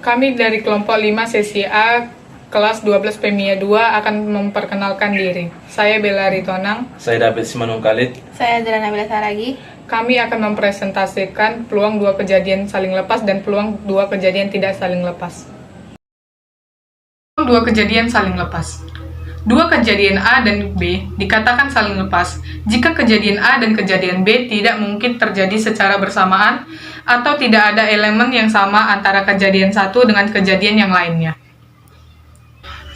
Kami dari kelompok 5 sesi A kelas 12 PMIA 2 akan memperkenalkan diri. Saya Bella Ritonang. Saya David Simanung Khalid. Saya Adriana Nabila Saragi. Kami akan mempresentasikan peluang dua kejadian saling lepas dan peluang dua kejadian tidak saling lepas. Dua kejadian saling lepas. Dua kejadian A dan B dikatakan saling lepas jika kejadian A dan kejadian B tidak mungkin terjadi secara bersamaan atau tidak ada elemen yang sama antara kejadian satu dengan kejadian yang lainnya.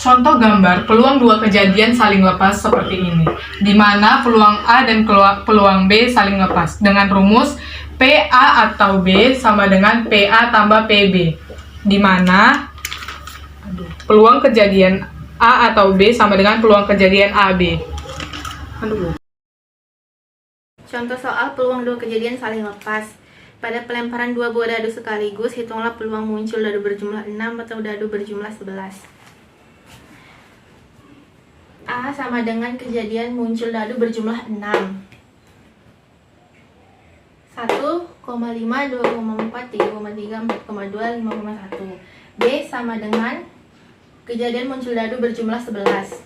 Contoh gambar peluang dua kejadian saling lepas seperti ini, di mana peluang A dan peluang B saling lepas dengan rumus PA atau B sama dengan PA tambah PB, di mana peluang kejadian A atau B sama dengan peluang kejadian AB. Contoh soal peluang dua kejadian saling lepas. Pada pelemparan dua buah dadu sekaligus, hitunglah peluang muncul dadu berjumlah 6 atau dadu berjumlah 11. A sama dengan kejadian muncul dadu berjumlah 6. 1,5, 2,4, 3,3, 4,2, 5,1. B sama dengan kejadian muncul dadu berjumlah 11.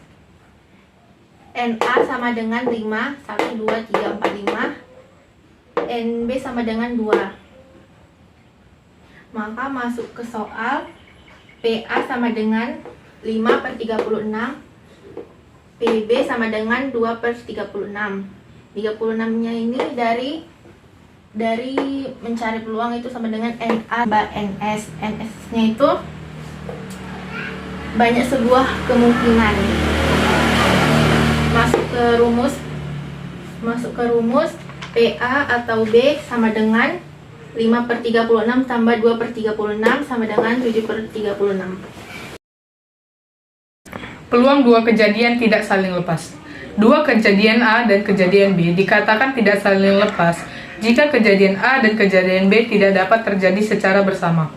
NA sama dengan 5, 1, 2, 3, 4, 5. NB sama dengan 2. Maka masuk ke soal PA sama dengan 5/36, PB sama dengan 2/36. 36 nya ini dari mencari peluang itu sama dengan NA tambah NS. NS nya itu banyak sebuah kemungkinan. Masuk ke rumus PA atau B sama dengan 5/36 tambah 2/36 sama dengan 7/36. Peluang dua kejadian tidak saling lepas. Dua kejadian A dan kejadian B dikatakan tidak saling lepas jika kejadian A dan kejadian B tidak dapat terjadi secara bersama.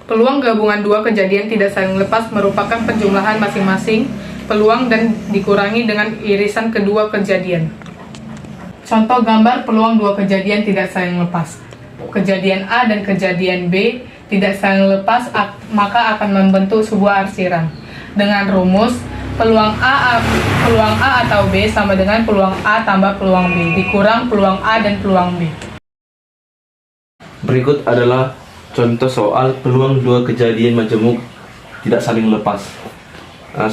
Peluang gabungan dua kejadian tidak saling lepas merupakan penjumlahan masing-masing peluang dan dikurangi dengan irisan kedua kejadian. Contoh gambar peluang dua kejadian tidak saling lepas. Kejadian A dan kejadian B tidak saling lepas, maka akan membentuk sebuah arsiran dengan rumus peluang A atau B sama dengan peluang A tambah peluang B dikurang peluang A dan peluang B. Berikut adalah contoh soal peluang dua kejadian majemuk tidak saling lepas.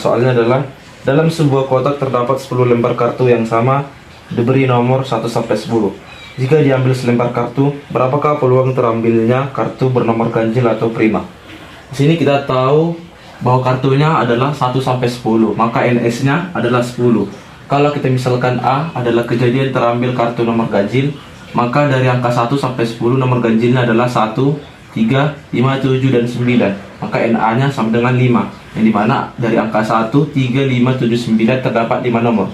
Soalnya adalah dalam sebuah kotak terdapat 10 lembar kartu yang sama diberi nomor 1 sampai 10. Jika diambil selembar kartu, berapakah peluang terambilnya kartu bernomor ganjil atau prima? Di sini kita tahu bahwa kartunya adalah 1 sampai 10, maka NS-nya adalah 10. Kalau kita misalkan A adalah kejadian terambil kartu nomor ganjil, maka dari angka 1 sampai 10 nomor ganjilnya adalah 1, 3, 5, 7, dan 9. Maka NA-nya sama dengan 5, yang dimana dari angka 1, 3, 5, 7, 9 terdapat 5 nomor.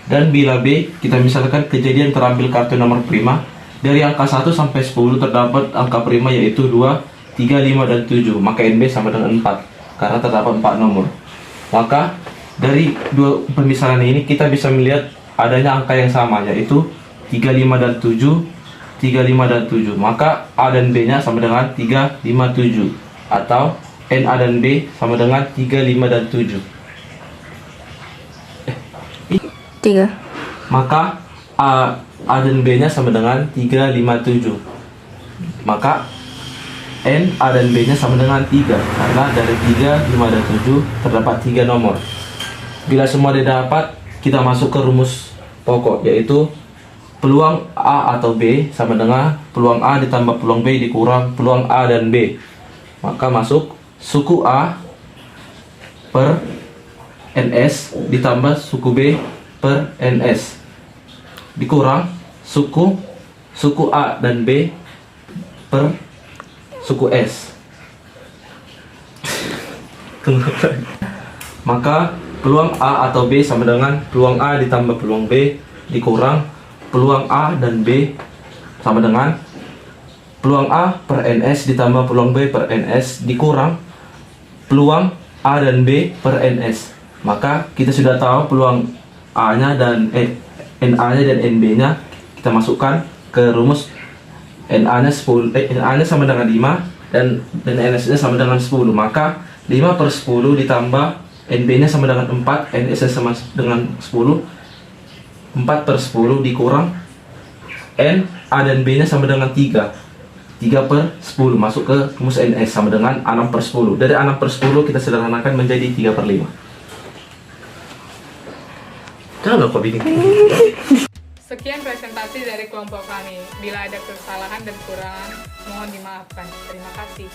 Dan bila B, kita misalkan kejadian terambil kartu nomor prima, dari angka 1 sampai 10 terdapat angka prima yaitu 2, 3, 5, dan 7. Maka NB sama dengan 4, karena terdapat 4 nomor. Maka dari dua pemisalan ini kita bisa melihat adanya angka yang sama, yaitu 3, 5, dan 7, 3, 5, dan 7. Maka A dan B nya sama dengan 3, 5, 7, atau NA dan B sama dengan 3, 5, dan 7. 3. Maka A dan B nya sama dengan 3, 5, 7. Maka N, A dan B nya sama dengan 3, karena dari 3, 5, dan 7 terdapat 3 nomor. Bila semua didapat, kita masuk ke rumus pokok, yaitu peluang A atau B sama dengan peluang A ditambah peluang B dikurang peluang A dan B. Maka masuk suku A per NS ditambah suku B per NS dikurang suku A dan B per suku S. Maka peluang A atau B sama dengan peluang A ditambah peluang B dikurang peluang A dan B sama dengan peluang A per NS ditambah peluang B per NS dikurang peluang A dan B per NS. Maka kita sudah tahu peluang A-nya dan NA-nya dan NB-nya kita masukkan ke rumus NA-nya sama dengan 5, dan NS-nya sama dengan 10. Maka 5 per 10 ditambah NB-nya sama dengan 4, NS-nya sama dengan 10. 4 per 10 dikurang N, A dan B-nya sama dengan 3. 3 per 10 masuk ke rumus NS sama dengan 6 per 10. Dari 6 per 10 kita sederhanakan menjadi 3 per 5. Jangan kok bikin. Sekian presentasi dari kelompok kami. Bila ada kesalahan dan kekurangan, mohon dimaafkan. Terima kasih.